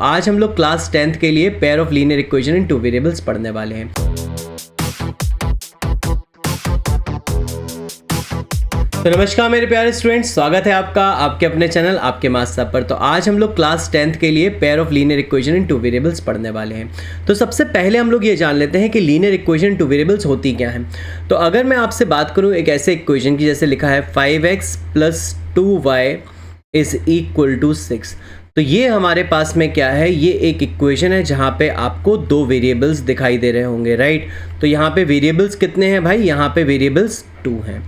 आज हम लोग क्लास 10th के लिए pair of linear equation in two variables पढ़ने वाले हैं। तो नमस्कार मेरे प्यारे स्टूडेंट्स, स्वागत है आपका आपके अपने चैनल आपके मास्टर साहब पर। तो आज हम लोग क्लास 10th के लिए pair of linear equation in two variables पढ़ने वाले हैं। तो सबसे पहले हम लोग ये जान लेते हैं कि linear equation in two variables होती क्या है। तो अगर मैं आपसे बात करूं एक ऐसे इक्वेशन की जैसे लिखा है 5x + 2y = 6, तो ये हमारे पास में क्या है, ये एक इक्वेशन है जहाँ पे आपको दो वेरिएबल्स दिखाई दे रहे होंगे, राइट। तो यहाँ पे वेरिएबल्स कितने हैं भाई, यहाँ पे वेरिएबल्स 2 हैं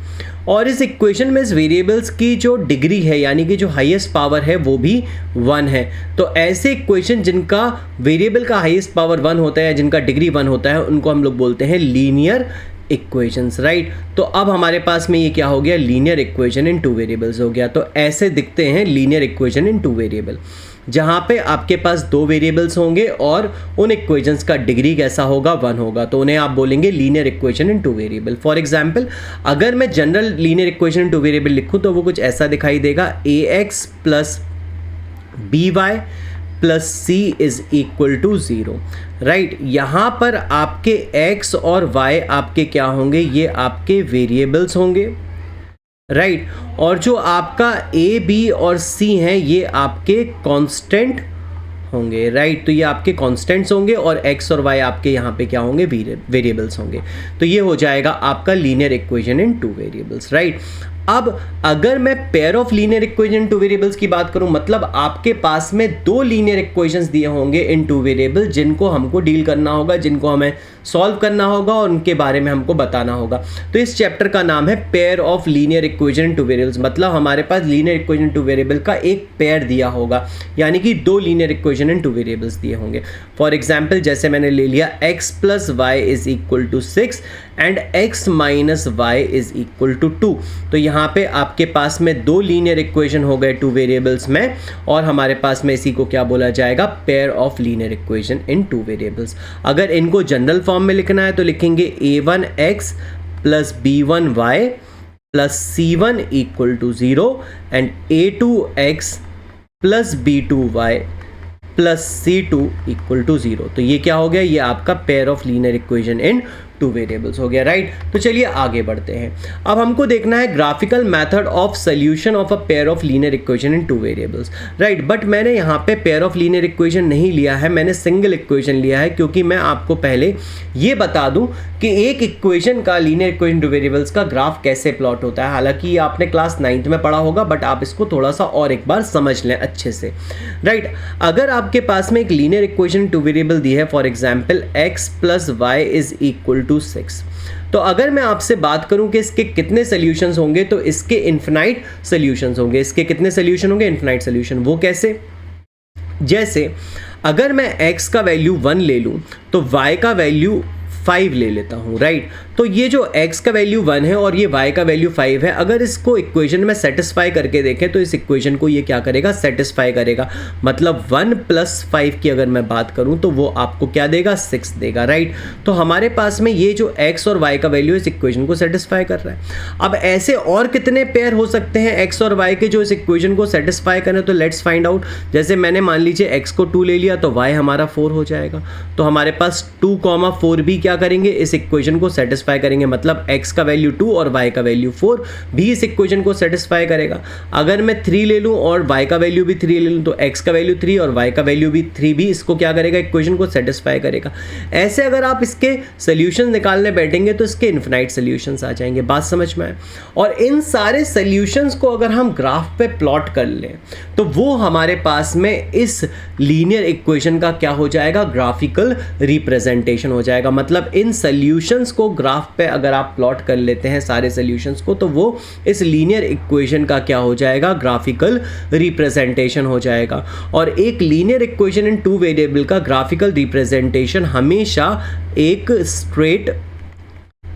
और इस इक्वेशन में इस वेरिएबल्स की जो डिग्री है यानी कि जो हाईएस्ट पावर है वो भी 1 है। तो ऐसे इक्वेशन जिनका वेरिएबल का हाईएस्ट पावर 1 होता है, जिनका डिग्री 1 होता है, उनको हम लोग बोलते हैं लीनियर इक्वेशंस, राइट। तो अब हमारे पास में ये क्या हो गया, linear equation in two variables हो गया। तो ऐसे दिखते हैं linear equation in two variable, जहाँ पे आपके पास दो वेरिएबल्स होंगे और उन इक्वेशंस का डिग्री कैसा होगा, 1 होगा, तो उन्हें आप बोलेंगे linear equation in two variable. For example अगर मैं general linear equation in two variable लिखूँ तो वो कुछ ऐसा दिखाई देगा, ax + by + c = 0, राइट। यहाँ पर आपके x और y आपके क्या होंगे, ये आपके वेरिएबल्स होंगे, राइट। और जो आपका a b और c हैं ये आपके कांस्टेंट होंगे, राइट। तो ये आपके कांस्टेंट्स होंगे और x और y आपके यहाँ पे क्या होंगे, वेरिएबल्स होंगे। तो ये हो जाएगा आपका linear equation in two variables, right. अब अगर मैं pair of linear equation in two variables की बात करूं, मतलब आपके पास में दो लीनियर इक्वेशंस दिए होंगे इन टू वेरिएबल जिनको हमको डील करना होगा, जिनको हमें सॉल्व करना होगा और उनके बारे में हमको बताना होगा। तो इस चैप्टर का नाम है pair of linear equation in two variables, मतलब हमारे पास linear equation in two variable का एक पेयर दिया होगा, यानी कि दो linear equation in two variables दिए होंगे। फॉर एग्जाम्पल जैसे मैंने ले लिया x + y = 6 and x - y = 2। तो यहाँ पे आपके पास में दो लीनियर इक्वेशन हो गए टू वेरिएबल्स में और हमारे पास में इसी को क्या बोला जाएगा, pair of linear equation in two variables. अगर इनको जनरल फॉर्म में लिखना है तो लिखेंगे a1x + b1y + c1 = 0 and a2x + b2y + c2 = 0। तो ये क्या हो गया, ये आपका pair of linear equation in two variables हो गया, राइट। तो चलिए आगे बढ़ते हैं। अब हमको देखना है graphical method of solution of a pair of linear equation in two variables, right. But मैंने यहाँ पे पेयर ऑफ लीनियर इक्वेशन नहीं लिया है, मैंने सिंगल इक्वेशन लिया है, क्योंकि मैं आपको पहले ये बता दूं कि एक इक्वेशन का लीनियर इक्वेशन टू वेरिएबल्स का ग्राफ कैसे प्लॉट होता है। हालांकि ये आपने क्लास 9th में पढ़ा होगा, बट आप इसको थोड़ा सा और एक बार समझ लें अच्छे से, राइट। अगर आपके पास में एक लीनियर इक्वेशन टू वेरिएबल दी है, फॉर एग्जाम्पल x + y = 6, तो अगर मैं आपसे बात करूं कि इसके कितने सॉल्यूशंस होंगे, तो इसके इनफिनाइट सॉल्यूशंस होंगे। इसके कितने सॉल्यूशन होंगे, इनफिनाइट सॉल्यूशन। वो कैसे, जैसे अगर मैं x का वैल्यू 1 ले लूं तो y का वैल्यू 5 ले लेता हूं, राइट। तो ये जो x का वैल्यू 1 है और ये y का वैल्यू 5 है, अगर इसको इक्वेशन में सेटिस्फाई करके देखें तो इस इक्वेशन को ये क्या करेगा, सेटिस्फाई करेगा। मतलब 1 + 5 की अगर मैं बात करूं तो वो आपको क्या देगा, 6 देगा, राइट। तो हमारे पास में ये जो x और y का वैल्यू इस इक्वेशन को सेटिस्फाई कर रहा है। अब ऐसे और कितने पेयर हो सकते हैं x और y के जो इस इक्वेशन को सेटिस्फाई करें, तो लेट्स फाइंड आउट। जैसे मैंने मान लीजिए x को 2 ले लिया तो y हमारा 4 हो जाएगा। तो हमारे पास 2, 4 भी क्या करेंगे, इस इक्वेशन को सेटिस्फाई करेंगे। मतलब x का वैल्यू 2 और y का वैल्यू 4 भी इस इक्वेशन को सेटिस्फाई करेगा। अगर मैं 3 ले लूं और y का वैल्यू भी 3 ले लूं तो x का वैल्यू 3 और y का वैल्यू भी 3 भी इसको क्या करेगा, इक्वेशन को सेटिस्फाई करेगा। ऐसे अगर आप इसके सॉल्यूशंस निकालने बैठेंगे तो इसके इनफिनाइट सॉल्यूशंस आ जाएंगे। बात समझ में आए। और इन सारे सॉल्यूशंस को अगर हम ग्राफ पे प्लॉट कर लें तो वो हमारे पास में इस लीनियर इक्वेशन का क्या हो जाएगा, ग्राफिकल रिप्रेजेंटेशन हो जाएगा। मतलब इन सॉल्यूशंस को ग्राफ पे अगर आप प्लॉट कर लेते हैं सारे सॉल्यूशंस को, तो वो इस लीनियर इक्वेशन का क्या हो जाएगा, ग्राफिकल रिप्रेजेंटेशन हो जाएगा। और एक linear equation in two variable का ग्राफिकल रिप्रेजेंटेशन हमेशा एक स्ट्रेट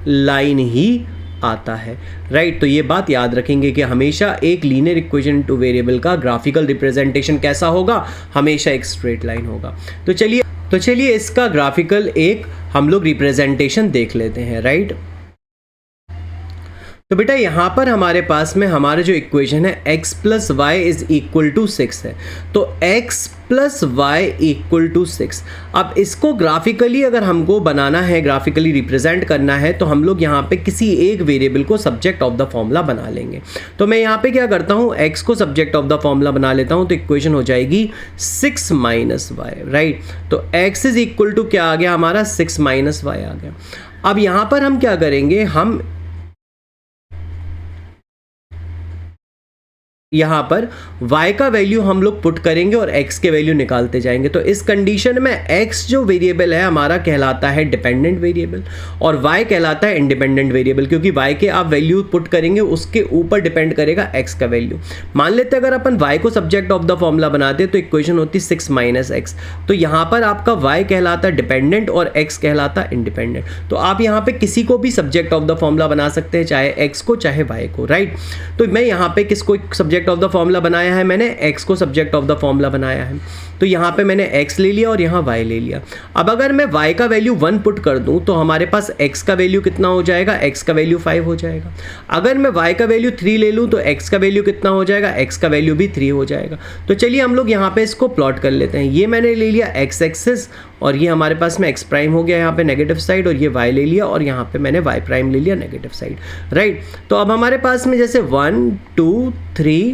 लाइन ही आता है, राइट। तो ये बात याद रखेंगे कि हमेशा एक लीनियर इक्वेशन टू वेरिएबल का ग्राफिकल रिप्रेजेंटेशन कैसा होगा, हमेशा एक स्ट्रेट लाइन होगा। तो चलिए इसका ग्राफिकल एक हम लोग रिप्रेजेंटेशन देख लेते हैं, राइट। तो बेटा यहाँ पर हमारे पास में हमारा जो इक्वेशन है x plus Y is equal to 6 है, तो x plus Y equal to 6। अब इसको ग्राफिकली अगर हमको बनाना है, ग्राफिकली रिप्रेजेंट करना है, तो हम लोग यहाँ पे किसी एक वेरिएबल को सब्जेक्ट ऑफ द फॉर्मूला बना लेंगे। तो मैं यहाँ पे क्या करता हूँ, x को सब्जेक्ट ऑफ द फॉर्मूला बना लेता हूँ, तो इक्वेशन हो जाएगी 6 माइनस वाई, राइट। तो x इज इक्वल टू क्या आ गया हमारा, 6 माइनस वाई आ गया। अब यहाँ पर हम क्या करेंगे, हम यहाँ पर y का वैल्यू हम लोग पुट करेंगे और x के वैल्यू निकालते जाएंगे। तो इस कंडीशन में x जो वेरिएबल है हमारा कहलाता है डिपेंडेंट वेरिएबल और y कहलाता है इंडिपेंडेंट वेरिएबल, क्योंकि y के आप वैल्यू पुट करेंगे उसके ऊपर डिपेंड करेगा x का वैल्यू। मान लेते हैं अगर अपन y को सब्जेक्ट ऑफ द फॉर्मूला बनाते तो इक्वेशन होती 6 माइनस एक्स। तो यहाँ पर आपका y कहलाता डिपेंडेंट और x कहलाता इंडिपेंडेंट। तो आप यहाँ पे किसी को भी सब्जेक्ट ऑफ द फॉर्मूला बना सकते हैं, चाहे x को चाहे y को, राइट। तो मैं यहाँ पे किसको सब्जेक्ट ऑफ द फॉर्मूला बनाया है, मैंने x को सब्जेक्ट ऑफ द फॉर्मूला बनाया है। तो यहाँ पे मैंने x ले लिया और यहाँ y ले लिया। अब अगर मैं y का वैल्यू 1 पुट कर दूं तो हमारे पास x का वैल्यू कितना हो जाएगा, x का वैल्यू 5 हो जाएगा। अगर मैं y का वैल्यू 3 ले लूं तो x का वैल्यू कितना हो जाएगा, x का वैल्यू भी 3 हो जाएगा। तो चलिए हम लोग यहाँ पे इसको प्लॉट कर लेते हैं। ये मैंने ले लिया x एक्सिस और ये हमारे पास में x प्राइम हो गया यहाँ पे नेगेटिव साइड, और ये y ले लिया और यहाँ पे मैंने y प्राइम ले लिया नेगेटिव साइड, राइट। तो अब हमारे पास में जैसे 1 2 3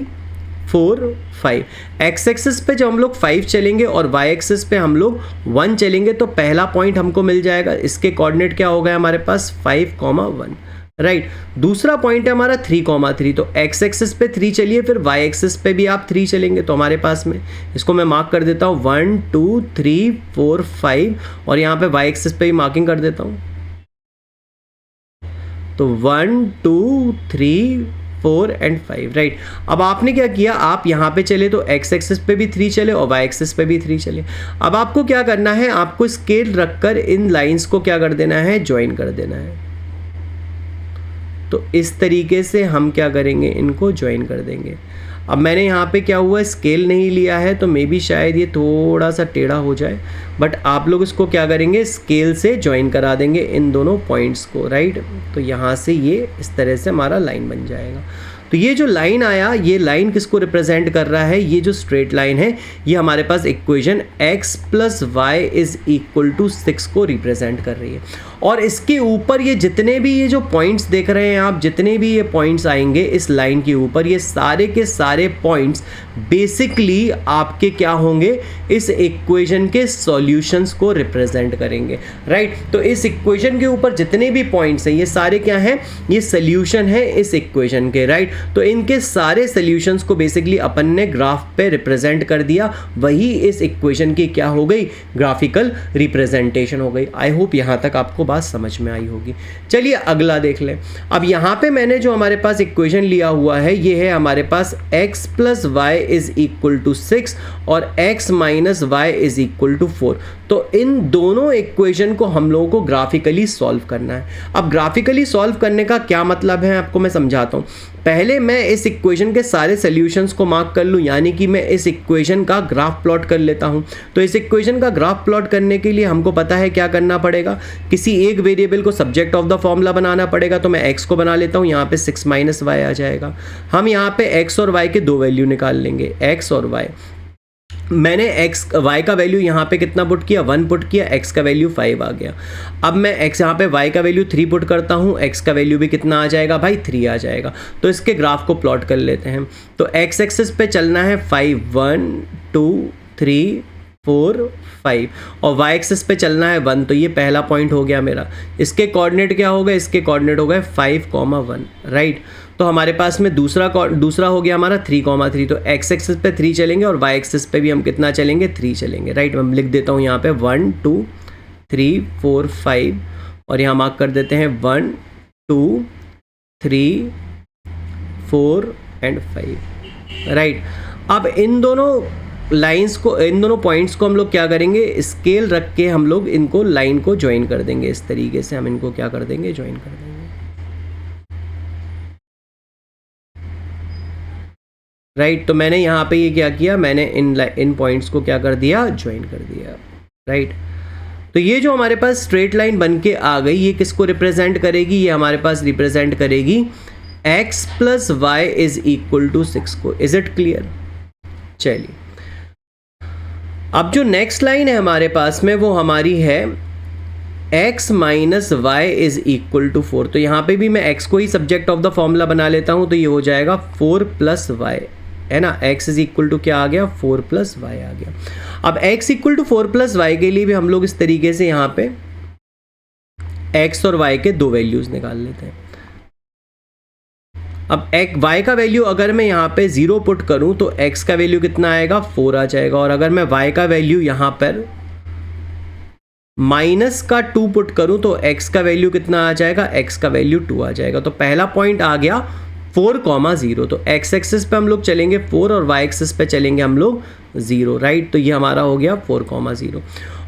4 5 x एक्सिस पे जब हम लोग 5 चलेंगे और y एक्सिस पे हम लोग 1 चलेंगे तो पहला पॉइंट हमको मिल जाएगा। इसके कोऑर्डिनेट क्या हो गया हमारे पास 5,1, राइट। दूसरा पॉइंट है हमारा 3,3। तो x एक्सिस पे 3 चलिए, फिर y एक्सिस पे भी आप 3 चलेंगे। तो हमारे पास में इसको मैं मार्क कर देता हूँ 1 2 3 4 5 और यहाँ पे y एक्सिस पे भी मार्किंग कर देता हूँ। तो 1 2 3 4 एंड 5, राइट। अब आपने क्या किया, आप यहाँ पे चले तो x एक्सिस पे भी 3 चले और y एक्सिस पे भी 3 चले। अब आपको क्या करना है, आपको स्केल रखकर इन लाइंस को क्या कर देना है, ज्वाइन कर देना है। तो इस तरीके से हम क्या करेंगे, इनको ज्वाइन कर देंगे। अब मैंने यहाँ पे क्या हुआ, स्केल नहीं लिया है तो मे बी शायद ये थोड़ा सा टेढ़ा हो जाए, बट आप लोग इसको क्या करेंगे, स्केल से ज्वाइन करा देंगे इन दोनों पॉइंट्स को, राइट। तो यहाँ से ये इस तरह से हमारा लाइन बन जाएगा। तो ये जो लाइन आया, ये लाइन किसको रिप्रेजेंट कर रहा है, ये जो स्ट्रेट लाइन है ये हमारे पास equation x plus Y is equal to 6 को रिप्रेजेंट कर रही है। और इसके ऊपर ये जितने भी ये जो पॉइंट्स देख रहे हैं आप, जितने भी ये पॉइंट्स आएंगे इस लाइन के ऊपर, ये सारे के सारे पॉइंट्स बेसिकली आपके क्या होंगे, इस इक्वेशन के सॉल्यूशंस को रिप्रेजेंट करेंगे, राइट। तो इस इक्वेशन के ऊपर जितने भी पॉइंट्स हैं ये सारे क्या हैं, ये सॉल्यूशन है इस इक्वेशन के, राइट। तो इनके सारे सॉल्यूशंस को बेसिकली अपन ने ग्राफ पे रिप्रेजेंट कर दिया, वही इस इक्वेशन की क्या हो गई, ग्राफिकल रिप्रेजेंटेशन हो गई। आई होप यहाँ तक आपको बात समझ में आई होगी। चलिए अगला देख लें। अब यहाँ पे मैंने जो हमारे पास इक्वेशन लिया हुआ है ये है हमारे पास x plus Y is equal to 6 और x minus Y is equal to 4। तो इन दोनों इक्वेशन को हम लोगों को ग्राफिकली सॉल्व करना है। अब ग्राफिकली सॉल्व करने का क्या मतलब है आपको मैं समझाता हूँ। पहले मैं इस इक्वेशन के सारे सॉल्यूशंस को मार्क कर लूँ, यानी कि मैं इस इक्वेशन का ग्राफ प्लॉट कर लेता हूँ। तो इस इक्वेशन का ग्राफ प्लॉट करने के लिए हमको पता है क्या करना पड़ेगा, किसी एक वेरिएबल को सब्जेक्ट ऑफ द फॉर्मूला बनाना पड़ेगा। तो मैं x को बना लेता हूँ, यहाँ पे 6 माइनस वाई आ जाएगा। हम यहाँ पे x और y के दो वैल्यू निकाल लेंगे, x और y। मैंने y का वैल्यू यहाँ पे कितना पुट किया, 1 पुट किया, x का वैल्यू 5 आ गया। अब मैं x यहाँ पे y का वैल्यू 3 पुट करता हूँ, x का वैल्यू भी कितना आ जाएगा भाई, 3 आ जाएगा। तो इसके ग्राफ को प्लॉट कर लेते हैं। तो x एक्सिस पे चलना है 5 1 2 3 4 5 और y एक्सिस पे चलना है 1। तो ये पहला पॉइंट हो गया मेरा। इसके कोऑर्डिनेट क्या हो गए, इसके कोऑर्डिनेट हो गए 5,1, राइट। तो हमारे पास में दूसरा हो गया हमारा 3,3। तो x एक्सिस पे 3 चलेंगे और y एक्सिस पे भी हम कितना चलेंगे, 3 चलेंगे, राइट। मैं लिख देता हूँ यहाँ पे 1 2 3 4 5 और यहाँ मार्क कर देते हैं 1 2 3 4 एंड 5, राइट। अब इन दोनों लाइंस को, इन दोनों पॉइंट्स को हम लोग क्या करेंगे, स्केल रख के हम लोग इनको लाइन को ज्वाइन कर देंगे। इस तरीके से हम इनको क्या कर देंगे, ज्वाइन कर देंगे, राइट। तो मैंने यहाँ पे ये क्या किया, मैंने इन पॉइंट्स को क्या कर दिया, ज्वाइन कर दिया, राइट। तो ये जो हमारे पास स्ट्रेट लाइन बन के आ गई, ये किसको रिप्रेजेंट करेगी, ये हमारे पास रिप्रेजेंट करेगी x plus Y is equal to 6 को। Is it clear? चलिए, अब जो नेक्स्ट लाइन है हमारे पास में वो हमारी है x minus Y is equal to 4। तो यहाँ पे भी मैं x को ही सब्जेक्ट ऑफ द फॉर्मूला बना लेता हूँ, तो ये हो जाएगा 4 प्लस वाई, है ना। x इज इक्वल टू क्या आ गया? 4 प्लस वाई आ गया। अब x equal to 4 plus Y के लिए भी हम लोग इस तरीके से यहाँ पे x और y के दो वैल्यूज निकाल लेते हैं। अब y का वैल्यू अगर मैं यहाँ पे 0 पुट करूँ तो x का वैल्यू कितना आएगा? 4 आ जाएगा। और अगर मैं y का वैल्यू यहाँ पर माइनस का 2 पुट करूँ तो x का वैल्यू कितना आ जाएगा? x का वैल्यू 2 आ जाएगा। तो पहला पॉइंट आ गया 4,0। तो x एक्सिस पे हम लोग चलेंगे 4 और y एक्सिस पे चलेंगे हम लोग 0, राइट। तो ये हमारा हो गया 4,0।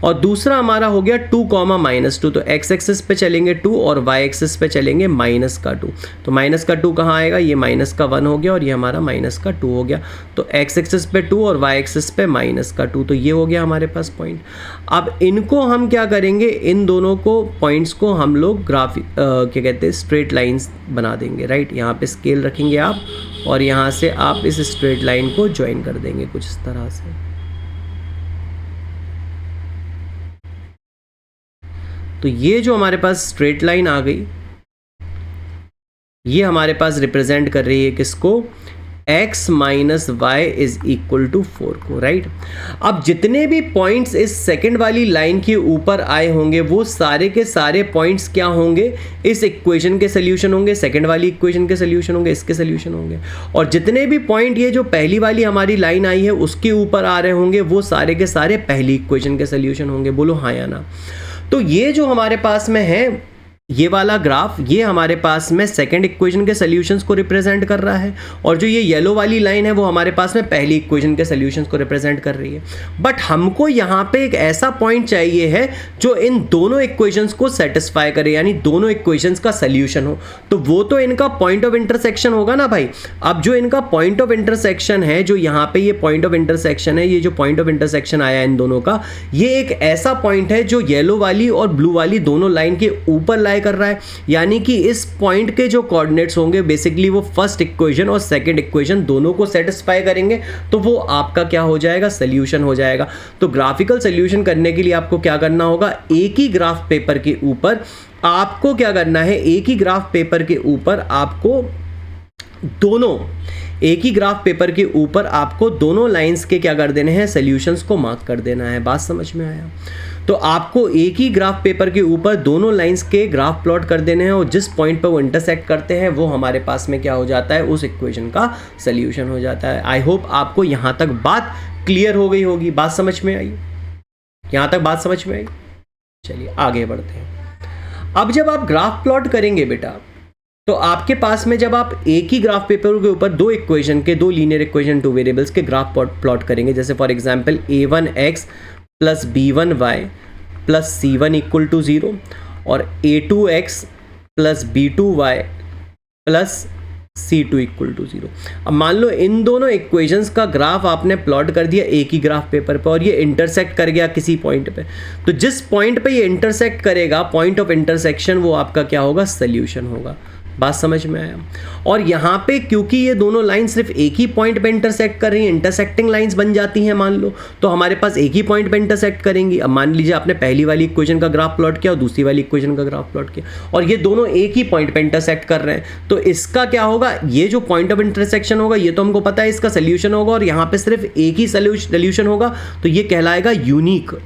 और दूसरा हमारा हो गया 2,-2। तो x एक्सिस पे चलेंगे 2 और y एक्सिस पे चलेंगे माइनस का 2। तो माइनस का 2 कहाँ आएगा? ये माइनस का 1 हो गया और ये हमारा माइनस का 2 हो गया। तो x एक्सिस पे 2 और y एक्सिस पे माइनस का 2। तो ये हो गया हमारे पास पॉइंट। अब इनको हम क्या करेंगे? इन दोनों को पॉइंट्स को हम लोग ग्राफिक क्या कहते हैं, स्ट्रेट लाइन्स बना देंगे, राइट। यहाँ पे स्केल रखेंगे आप और यहाँ से आप इस स्ट्रेट लाइन को ज्वाइन कर देंगे कुछ इस तरह से। तो ये जो हमारे पास स्ट्रेट लाइन आ गई, ये हमारे पास रिप्रेजेंट कर रही है किसको? x minus Y is equal to 4 को, राइट। अब जितने भी पॉइंट्स इस सेकंड वाली लाइन के ऊपर आए होंगे वो सारे के सारे पॉइंट्स क्या होंगे? इस इक्वेशन के सोल्यूशन होंगे, सेकंड वाली इक्वेशन के सोल्यूशन होंगे, इसके सोल्यूशन होंगे। और जितने भी पॉइंट ये जो पहली वाली हमारी लाइन आई है उसके ऊपर आ रहे होंगे वो सारे के सारे पहली इक्वेशन के सोल्यूशन होंगे। बोलो हाँ या ना। तो ये जो हमारे पास में है ये वाला ग्राफ, ये हमारे पास में सेकंड इक्वेशन के सॉल्यूशंस को रिप्रेजेंट कर रहा है और जो ये येलो वाली लाइन है वो हमारे पास में पहली इक्वेशन के सॉल्यूशंस को रिप्रेजेंट कर रही है। बट हमको यहाँ पे एक ऐसा पॉइंट चाहिए है जो इन दोनों इक्वेशंस को सेटिस्फाई करे, यानी दोनों इक्वेशंस का सॉल्यूशन हो। तो वो तो इनका पॉइंट ऑफ इंटरसेक्शन होगा ना भाई। अब जो इनका पॉइंट ऑफ इंटरसेक्शन है, जो यहाँ पे ये पॉइंट ऑफ इंटरसेक्शन है, ये जो पॉइंट ऑफ इंटरसेक्शन आया इन दोनों का, ये एक ऐसा पॉइंट है जो येलो वाली और ब्लू वाली दोनों लाइन के ऊपर लाई कर रहा है। यानी कि इस पॉइंट के जो कोऑर्डिनेट्स होंगे बेसिकली वो फर्स्ट इक्वेशन और सेकंड इक्वेशन दोनों को सेटिस्फाई करेंगे, तो वो आपका क्या हो जाएगा? सॉल्यूशन हो जाएगा। तो ग्राफिकल सॉल्यूशन करने के लिए आपको क्या करना होगा? एक ही ग्राफ पेपर के ऊपर आपको क्या करना है? एक ही ग्राफ पेपर के ऊपर आपको दोनों लाइंस के क्या कर देने हैं? सॉल्यूशंस को मार्क कर देना है। बात समझ में आया? तो आपको एक ही ग्राफ पेपर के ऊपर दोनों लाइंस के ग्राफ प्लॉट कर देने हैं और जिस पॉइंट पर वो इंटरसेक्ट करते हैं वो हमारे पास में क्या हो जाता है? उस इक्वेशन का सॉल्यूशन हो जाता है। आई होप आपको यहाँ तक बात क्लियर हो गई होगी। बात समझ में आई? यहाँ तक बात समझ में आई? चलिए आगे बढ़ते हैं। अब जब आप ग्राफ प्लॉट करेंगे बेटा, तो आपके पास में जब आप एक ही ग्राफ पेपर के ऊपर दो इक्वेशन के, दो लीनियर इक्वेशन, टू वेरिएबल्स के ग्राफ प्लॉट करेंगे, जैसे for example a1x plus b1y plus c1 equal to 0 और a2x plus b2y plus c2 equal to 0। अब मान लो इन दोनों इक्वेशंस का ग्राफ आपने प्लॉट कर दिया एक ही ग्राफ पेपर पर और ये इंटरसेक्ट कर गया किसी पॉइंट पे। तो जिस पॉइंट पे ये इंटरसेक्ट करेगा, पॉइंट ऑफ इंटरसेक्शन, वो आपका क्या होगा? सॉल्यूशन होगा। बात समझ में आया? और यहाँ पे क्योंकि ये दोनों लाइन सिर्फ एक ही पॉइंट पे इंटरसेक्ट कर रही हैं, इंटरसेक्टिंग लाइंस बन जाती हैं मान लो, तो हमारे पास एक ही पॉइंट पे इंटरसेक्ट करेंगी। अब मान लीजिए आपने पहली वाली इक्वेशन का ग्राफ प्लॉट किया और दूसरी वाली इक्वेशन का ग्राफ प्लॉट किया और ये दोनों एक ही पॉइंट पे इंटरसेक्ट कर रहे हैं, तो इसका क्या होगा? ये जो पॉइंट ऑफ इंटरसेक्शन होगा ये तो हमको पता है इसका सोल्यूशन होगा और यहाँ पे सिर्फ एक ही सोल्यूशन होगा, तो ये कहलाएगा यूनिक।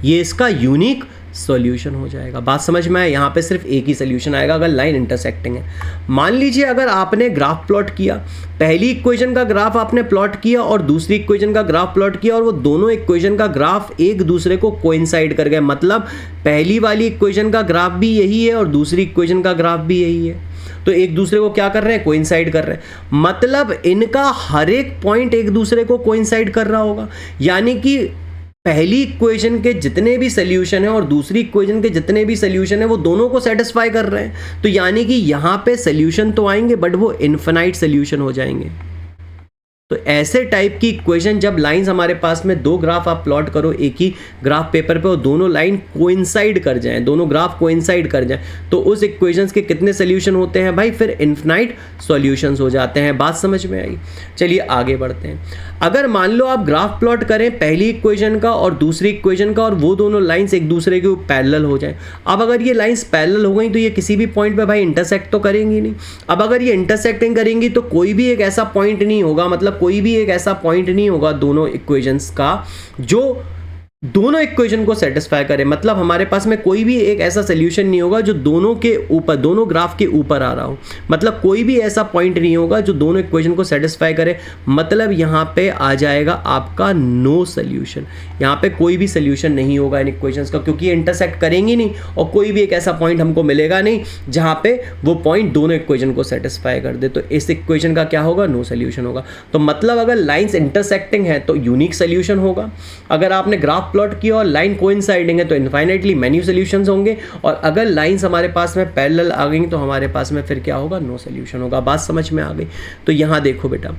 ये इसका यूनिक सॉल्यूशन हो जाएगा। बात समझ में आए? यहाँ पे सिर्फ एक ही सॉल्यूशन आएगा अगर लाइन इंटरसेक्टिंग है। मान लीजिए अगर आपने ग्राफ प्लॉट किया, पहली इक्वेशन का ग्राफ आपने प्लॉट किया और दूसरी इक्वेशन का ग्राफ प्लॉट किया और वो दोनों इक्वेशन का ग्राफ एक दूसरे को कोइंसाइड कर गए, मतलब पहली वाली इक्वेशन का ग्राफ भी यही है और दूसरी इक्वेशन का ग्राफ भी यही है, तो एक दूसरे को क्या कर रहे हैं? कोइंसाइड कर रहे हैं। मतलब इनका हर एक पॉइंट एक दूसरे को कोइंसाइड कर रहा होगा, यानी कि पहली इक्वेशन के जितने भी सॉल्यूशन है और दूसरी इक्वेशन के जितने भी सॉल्यूशन है वो दोनों को सेटिस्फाई कर रहे हैं। तो यानी कि यहाँ पे सॉल्यूशन तो आएंगे बट वो इन्फिनाइट सॉल्यूशन हो जाएंगे। तो ऐसे टाइप की इक्वेशन जब लाइंस हमारे पास में दो ग्राफ आप प्लॉट करो एक ही ग्राफ पेपर पे और दोनों लाइन कोइंसाइड कर जाएं, दोनों ग्राफ कोइंसाइड कर जाएं, तो उस इक्वेशंस के कितने सोल्यूशन होते हैं भाई? फिर इन्फिनाइट सॉल्यूशंस हो जाते हैं। बात समझ में आई? चलिए आगे बढ़ते हैं। अगर मान लो आप ग्राफ प्लॉट करें पहली इक्वेशन का और दूसरी इक्वेशन का और वो दोनों लाइंस एक दूसरे के पैरेलल हो जाएं। अब अगर ये लाइंस पैरेलल हो गई तो ये किसी भी पॉइंट पे भाई इंटरसेक्ट तो करेंगी नहीं। अब अगर ये इंटरसेक्टिंग करेंगी तो कोई भी एक ऐसा पॉइंट नहीं होगा, मतलब कोई भी एक ऐसा पॉइंट नहीं होगा दोनों इक्वेशंस का जो दोनों इक्वेशन को सेटिस्फाई करे। मतलब हमारे पास में कोई भी एक ऐसा सोल्यूशन नहीं होगा जो दोनों के ऊपर, दोनों ग्राफ के ऊपर आ रहा हो। मतलब कोई भी ऐसा पॉइंट नहीं होगा जो दोनों इक्वेशन को सेटिस्फाई करे। मतलब यहाँ पे आ जाएगा आपका नो सोल्यूशन। यहाँ पे कोई भी सोल्यूशन नहीं होगा इन इक्वेशंस का, क्योंकि ये इंटरसेक्ट करेंगी नहीं और कोई भी एक ऐसा पॉइंट हमको मिलेगा नहीं जहाँ पे वो पॉइंट दोनों इक्वेशन को सेटिस्फाई कर दे। तो इस इक्वेशन का क्या होगा? नो सोल्यूशन होगा। तो मतलब अगर लाइंस इंटरसेक्टिंग है तो यूनिक सोल्यूशन होगा। अगर आपने ग्राफ प्लॉट किया और लाइन कोइंसाइडिंग है तो इनफाइनाइटली मेनी सॉल्यूशंस होंगे। और अगर लाइंस हमारे पास में पैरेलल आ गई तो हमारे पास में फिर क्या होगा? नो सॉल्यूशन होगा। बात समझ में आ गई? तो यहाँ देखो बेटा,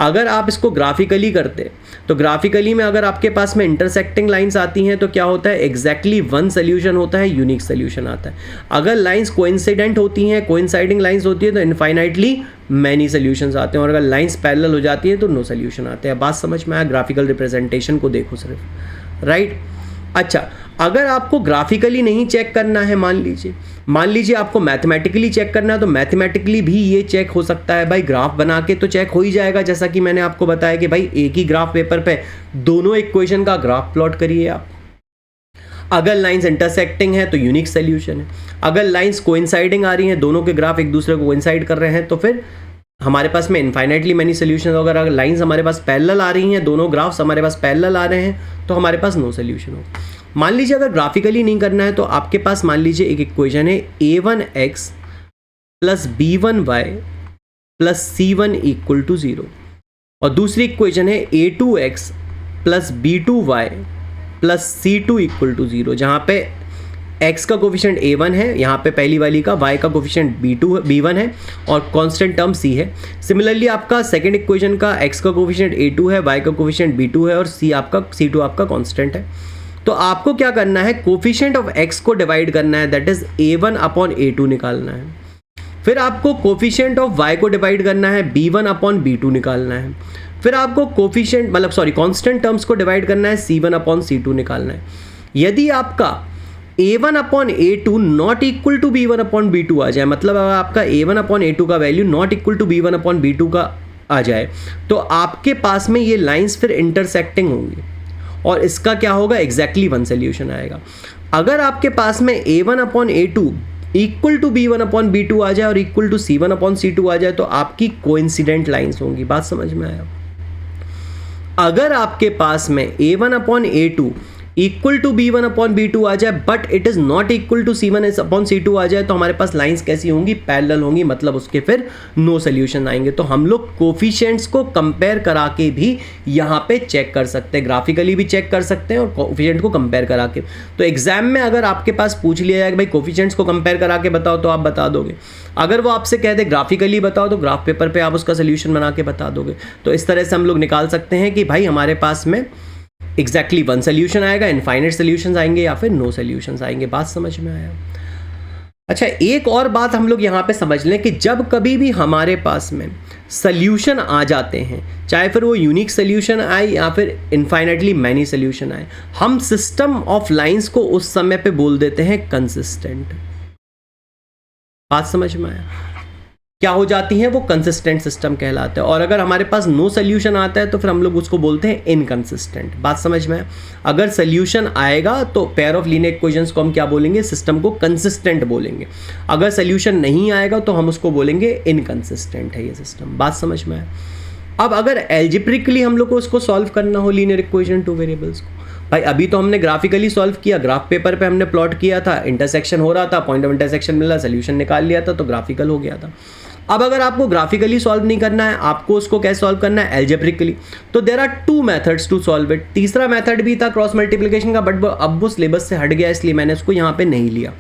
अगर आप इसको ग्राफिकली करते तो ग्राफिकली में अगर आपके पास में इंटरसेक्टिंग लाइंस आती हैं तो क्या होता है? एग्जैक्टली वन सोल्यूशन होता है, यूनिक सोल्यूशन आता है। अगर लाइंस कोइंसिडेंट होती हैं, कोइंसाइडिंग लाइंस होती है तो इनफाइनाइटली मैनी सोल्यूशंस आते हैं। और अगर लाइंस पैरेलल हो जाती है तो नो सोल्यूशन आते हैं। बात समझ में आया? ग्राफिकल रिप्रेजेंटेशन को देखो सिर्फ, राइट? अच्छा, अगर आपको ग्राफिकली नहीं चेक करना है, मान लीजिए आपको मैथमेटिकली चेक करना है, तो मैथमेटिकली भी ये चेक हो सकता है भाई। ग्राफ बना के तो चेक हो ही जाएगा, जैसा कि मैंने आपको बताया कि भाई एक ही ग्राफ पेपर पे दोनों इक्वेशन का ग्राफ प्लॉट करिए आप। अगर लाइंस इंटरसेक्टिंग है तो यूनिक सोल्यूशन है। अगर लाइंस कोइंसाइडिंग आ रही हैं, दोनों के ग्राफ एक दूसरे को कोइंसाइड कर रहे हैं, तो फिर हमारे पास में इनफाइनाइटली मैनी सोल्यूशन। अगर लाइंस हमारे पास पैरेलल आ रही हैं, दोनों ग्राफ्स हमारे पास पैरेलल आ रहे हैं, तो हमारे पास नो सोल्यूशन हो। मान लीजिए अगर ग्राफिकली नहीं करना है तो आपके पास मान लीजिए एक इक्वेशन है a1x plus b1y plus c1 equal to 0 और दूसरी इक्वेशन है a2x plus b2y plus c2 equal to 0, जहाँ पे x का कोफिशिएंट a1 है, यहाँ पे पहली वाली का, y का कोफिशिएंट b1 है और कांस्टेंट टर्म c है। सिमिलरली आपका सेकंड इक्वेशन का x का कोफिशिएंट a2 है, y का कोफिशिएंट b2 है और c2 आपका कांस्टेंट है। तो आपको क्या करना है? कोफिशिएंट ऑफ x को डिवाइड करना है, that is a1 upon a2 निकालना है। फिर आपको कोफिशिएंट ऑफ y को डिवाइड करना है, b1 अपॉन b2 निकालना है। फिर आपको कोफिशिएंट कांस्टेंट टर्म्स को डिवाइड करना है, c1 अपॉन c2 निकालना है। यदि आपका a1 upon a2 not equal to b1 upon b2 आ जाए, मतलब अगर आपका a1 अपॉन a2 का value not equal to b1 upon b2 का आ जाए, तो आपके पास में ये लाइंस फिर इंटरसेक्टिंग होंगी और इसका क्या होगा? एग्जैक्टली वन सोल्यूशन आएगा। अगर आपके पास में a1 upon a2 equal to b1 upon b2 आ जाए और equal to c1 upon c2 आ जाए, तो आपकी कोइंसिडेंट लाइंस होंगी। बात समझ में आया? अगर आपके पास में a1 upon a2 equal to b1 upon b2 आ जाए but it is not equal to c1 upon c2 आ जाए, तो हमारे पास लाइंस कैसी होंगी? पैरेलल होंगी, मतलब उसके फिर नो सोल्यूशन आएंगे। तो हम लोग कोफिशिएंट्स को कंपेयर करा के भी यहाँ पे चेक कर सकते हैं, ग्राफिकली भी चेक कर सकते हैं और कोफिशिएंट को कंपेयर करा के। तो एग्जाम में अगर आपके पास पूछ लिया जाए कि भाई कोफिशिएंट्स को कंपेयर करा के बताओ, तो आप बता दोगे। अगर वो आपसे कह दे ग्राफिकली बताओ, तो ग्राफ पेपर पे आप उसका सोल्यूशन बना के बता दोगे। तो इस तरह से हम लोग निकाल सकते हैं कि भाई हमारे पास में एग्जैक्टली वन सोल्यूशन आएगा, इनफाइनाइट सोल्यूशंस आएंगे या फिर नो सोल्यूशंस आएंगे। बात समझ में आया? अच्छा, एक और बात हम लोग यहाँ पे समझ लें कि जब कभी भी हमारे पास में सोल्यूशन आ जाते हैं, चाहे फिर वो यूनिक सोल्यूशन आए या फिर इनफाइनाइटली मैनी सोल्यूशन आए, हम सिस्टम ऑफ लाइंस को उस समय पे बोल देते हैं कंसिस्टेंट। बात समझ में आया? क्या हो जाती हैं? वो कंसिस्टेंट सिस्टम कहलाते हैं। और अगर हमारे पास नो सोल्यूशन आता है तो फिर हम लोग उसको बोलते हैं इनकंसिस्टेंट। बात समझ में आया? अगर सोल्यूशन आएगा तो पेयर ऑफ लीनियर इक्वेशंस को हम क्या बोलेंगे? सिस्टम को कंसिस्टेंट बोलेंगे। अगर सोल्यूशन नहीं आएगा तो हम उसको बोलेंगे इनकंसिस्टेंट है ये सिस्टम। बात समझ में आया? अब अगर एल्जेब्रिकली हम लोग को उसको सॉल्व करना हो लीनियर इक्वेशन टू वेरिएबल्स को, भाई अभी तो हमने ग्राफिकली सॉल्व किया, ग्राफ पेपर पे हमने प्लॉट किया था, इंटरसेक्शन हो रहा था, पॉइंट ऑफ इंटरसेक्शन मिला, सोल्यूशन निकाल लिया था, तो ग्राफिकल हो गया था। अब अगर आपको ग्राफिकली सॉल्व नहीं करना है, आपको उसको कैसे सॉल्व करना है? एल्जेब्रिकली। तो there are two methods to solve it. तीसरा मेथड भी था क्रॉस मल्टीप्लिकेशन का, बट अब वो सिलेबस से हट गया, इसलिए मैंने उसको यहाँ पे नहीं लिया।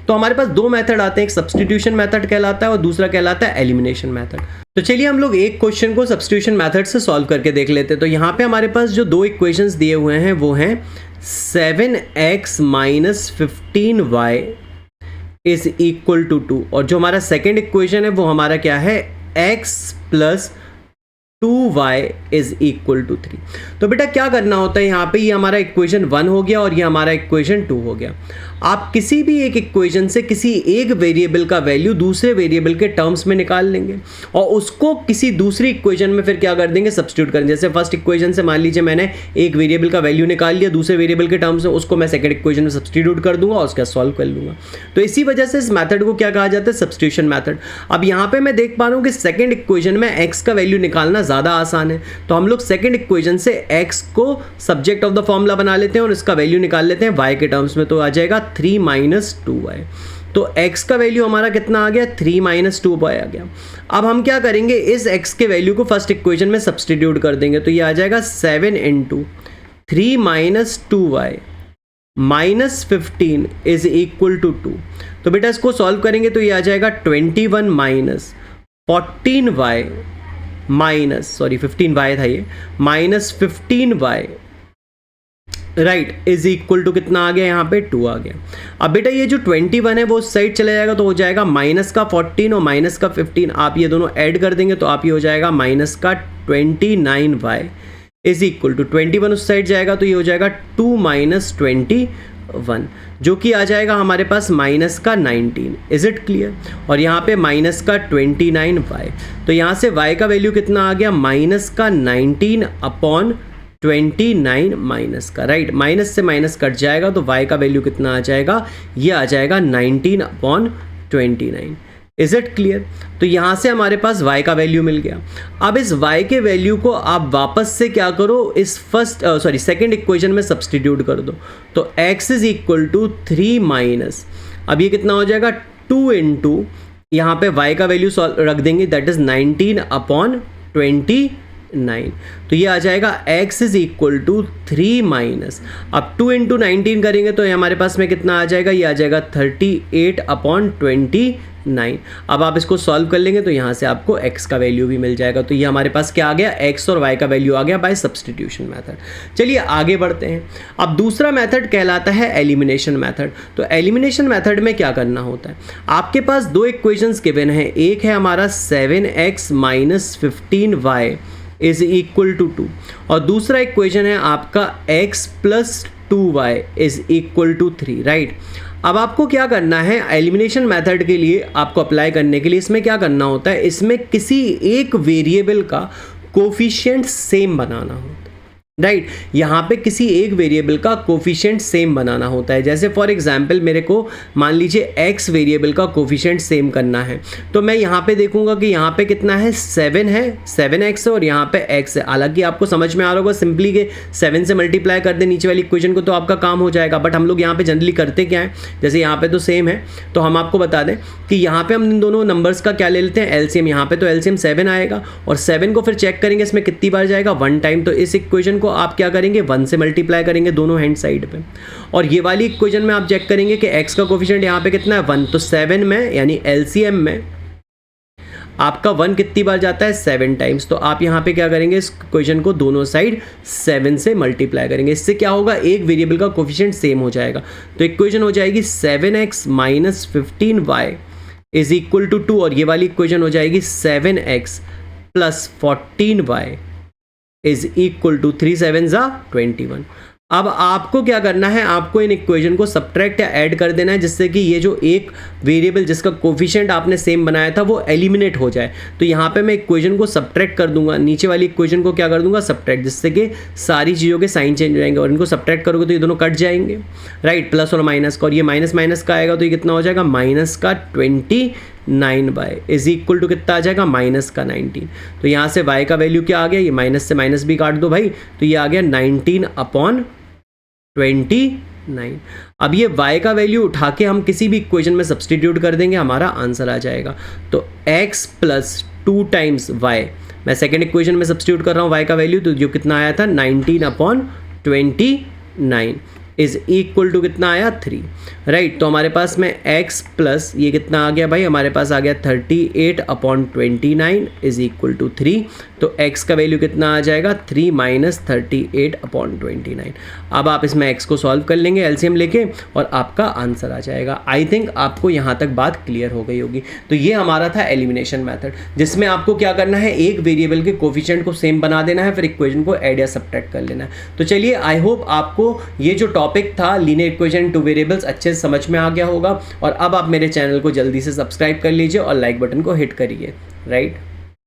तो हमारे पास दो मेथड आते हैं, एक सब्स्टिट्यूशन मेथड कहलाता है और दूसरा कहलाता है एलिमिनेशन मेथड। तो चलिए हम लोग एक क्वेश्चन को सब्स्टिट्यूशन मेथड से सॉल्व करके देख लेते हैं। तो यहाँ पे हमारे पास जो दो इक्वेशंस दिए हुए हैं वो हैं 7x minus 15y is equal to 2, और जो हमारा सेकेंड इक्वेशन है वो हमारा क्या है, x plus 2y is equal to 3। तो बेटा क्या करना होता है यहाँ पे, ये हमारा इक्वेशन 1 हो गया और ये हमारा इक्वेशन 2 हो गया। आप किसी भी एक इक्वेशन से किसी एक वेरिएबल का वैल्यू दूसरे वेरिएबल के टर्म्स में निकाल लेंगे और उसको किसी दूसरी इक्वेशन में फिर क्या कर देंगे, सब्स्टिट्यूट करेंगे। जैसे फर्स्ट इक्वेशन से मान लीजिए मैंने एक वेरिएबल का वैल्यू निकाल लिया दूसरे वेरिएबल के टर्म्स में, उसको मैं सेकंड इक्वेशन में सब्स्टिट्यूट कर दूंगा और उसका सॉल्व कर लूंगा। तो इसी वजह से इस मेथड को क्या कहा जाता है, सब्स्टिट्यूशन मेथड। अब यहाँ पे मैं देख पा रहा हूँ कि सेकंड इक्वेशन में x का वैल्यू निकालना ज़्यादा आसान है, तो हम लोग सेकंड इक्वेशन से x को सब्जेक्ट ऑफ द फॉर्मूला बना लेते हैं और इसका वैल्यू निकाल लेते हैं y के टर्म्स में। तो आ जाएगा 3 माइनस 2y। तो x का वैल्यू हमारा कितना आ गया, 3 माइनस 2y आ गया। अब हम क्या करेंगे, इस x के वैल्यू को फर्स्ट इक्वेशन में सब्स्टिट्यूट कर देंगे। तो ये आ जाएगा 7 into 3 minus 2y minus 15 is equal to 2। तो बेटा इसको सॉल्व करेंगे तो ये आ जाएगा 21 minus 14y minus, sorry 15y था ये, minus 15y right is equal to कितना आ गया, यहाँ पे 2 आ गया। अब बेटा ये जो 21 है वो उस साइड चले जाएगा तो हो जाएगा माइनस का 14 और माइनस का 15, आप ये दोनों ऐड कर देंगे तो आप ये हो जाएगा माइनस का 29y इज इक्वल टू 21 उस साइड जाएगा तो ये हो जाएगा 2 माइनस 21, जो कि आ जाएगा हमारे पास माइनस का 19। Is it clear? और यहाँ पे माइनस का 29y, तो यहाँ से y का वैल्यू कितना आ गया, माइनस का 19 अपॉन 29 माइनस का, राइट, माइनस से माइनस कट जाएगा तो y का वैल्यू कितना आ जाएगा, ये आ जाएगा 19 अपॉन 29। Is it clear? तो यहाँ से हमारे पास y का वैल्यू मिल गया। अब इस y के वैल्यू को आप वापस से क्या करो, इस सेकंड इक्वेशन में सब्स्टिट्यूट कर दो। तो x is equal to 3 minus, अब ये कितना हो जाएगा 2 इंटू, यहाँ पे y का वैल्यू रख देंगे, दैट इज 19 अपॉन 29। तो ये आ जाएगा x is equal to 3 minus, अब 2 इंटू 19 करेंगे तो ये हमारे पास में कितना आ जाएगा, ये आ जाएगा 38 अपॉन 29। अब आप इसको सॉल्व कर लेंगे तो यहाँ से आपको x का वैल्यू भी मिल जाएगा। तो ये हमारे पास क्या आ गया, x और y का वैल्यू आ गया बाय सब्स्टिट्यूशन मेथड। चलिए आगे बढ़ते हैं। अब दूसरा मेथड कहलाता है एलिमिनेशन मेथड। तो एलिमिनेशन मेथड में क्या करना होता है, आपके पास दो इक्वेशंस गिवन है, एक है हमारा 7x minus 15y is equal to 2 और दूसरा इक्वेशन है आपका x plus 2y is equal to 3, right. अब आपको क्या करना है, एलिमिनेशन मेथड के लिए आपको अप्लाई करने के लिए इसमें क्या करना होता है, इसमें किसी एक वेरिएबल का कोफिशिएंट सेम बनाना होता है, राइट। यहाँ पे किसी एक वेरिएबल का कोफिशिएंट सेम बनाना होता है। जैसे फॉर एग्जांपल मेरे को मान लीजिए x वेरिएबल का कोफिशिएंट सेम करना है, तो मैं यहाँ पे देखूंगा कि यहाँ पे कितना है, 7 है, 7x है और यहाँ पे x है। हालांकि आपको समझ में आ रहा होगा, सिंपली के 7 से मल्टीप्लाई कर दे नीचे वाली इक्वेशन को तो आपका काम हो जाएगा। बट हम लोग यहाँ पे जनरली करते क्या है, जैसे यहाँ पे तो सेम है तो हम आपको बता दें कि यहाँ पे हम इन दोनों नंबर्स का क्या ले लेते हैं, एलसीएम। यहाँ पे तो एलसीएम 7 आएगा और 7 को फिर चेक करेंगे इसमें कितनी बार जाएगा, 1 टाइम। तो इस इक्वेशन को आप क्या करेंगे, 1 से मल्टीप्लाई करेंगे दोनों हैंड साइड पे, और ये वाली इक्वेशन में आप चेक करेंगे कि x का कोफिशिएंट यहाँ पे कितना है, 1। तो 7 में यानी एलसीएम में आपका 1 कितनी बार जाता है, 7 टाइम्स। तो आप यहाँ पे क्या करेंगे, इस इक्वेशन को दोनों साइड 7 से मल्टीप्लाई करेंगे। इससे क्या होगा, एक वेरिएबल का कोफिशिएंट सेम हो जाएगा। तो इक्वेशन हो जाएगी 7x minus 15y is equal to 2 और ये वाली इक्वेशन हो जाएगी 7x plus 14y is equal to 3 7 जा 21। अब आपको क्या करना है, आपको इन इक्वेशन को सब्ट्रैक्ट या ऐड कर देना है, जिससे कि ये जो एक वेरिएबल जिसका कोफिशिएंट आपने सेम बनाया था वो एलिमिनेट हो जाए। तो यहाँ पे मैं इक्वेशन को सब्ट्रैक्ट कर दूंगा, नीचे वाली इक्वेशन को क्या कर दूंगा, सब्ट्रैक्ट, जिससे कि सारी चीज़ों के साइन चेंज हो जाएंगे और इनको सब्ट्रैक्ट करोगे तो ये दोनों कट जाएंगे, राइट, प्लस और माइनस का, और ये माइनस माइनस का आएगा तो ये कितना हो जाएगा, माइनस का 29y इज इक्वल टू कितना आ जाएगा, माइनस का 19। तो यहाँ से y का वैल्यू क्या आ गया, ये माइनस से माइनस भी काट दो भाई, तो ये आ गया 19 अपॉन 29। अब ये y का वैल्यू उठा के हम किसी भी इक्वेशन में सब्स्टिट्यूट कर देंगे, हमारा आंसर आ जाएगा। तो x प्लस 2 टाइम्स y, मैं सेकेंड इक्वेशन में सब्स्टिट्यूट कर रहा हूँ y का वैल्यू, तो जो कितना आया था 19 अपॉन 29 इज इक्वल टू कितना आया 3, राइट। तो हमारे पास में x प्लस ये कितना आ गया भाई, हमारे पास आ गया 38/29 इज इक्वल टू 3। तो x का वैल्यू कितना आ जाएगा 3 माइनस 38/29। अब आप इसमें x को सॉल्व कर लेंगे एलसीएम लेके और आपका आंसर आ जाएगा। आई थिंक आपको यहाँ तक बात क्लियर हो गई होगी। तो ये हमारा था एलिमिनेशन मेथड, जिसमें आपको क्या करना है, एक वेरिएबल के कोफिशिएंट को सेम बना देना है, फिर इक्वेशन को ऐड या सब्ट्रैक्ट कर लेना है। तो चलिए, आई होप आपको ये जो टॉपिक था लीनियर इक्वेशन टू वेरिएबल्स अच्छे से समझ में आ गया होगा। और अब आप मेरे चैनल को जल्दी से सब्सक्राइब कर लीजिए और लाइक बटन को हिट करिए, राइट।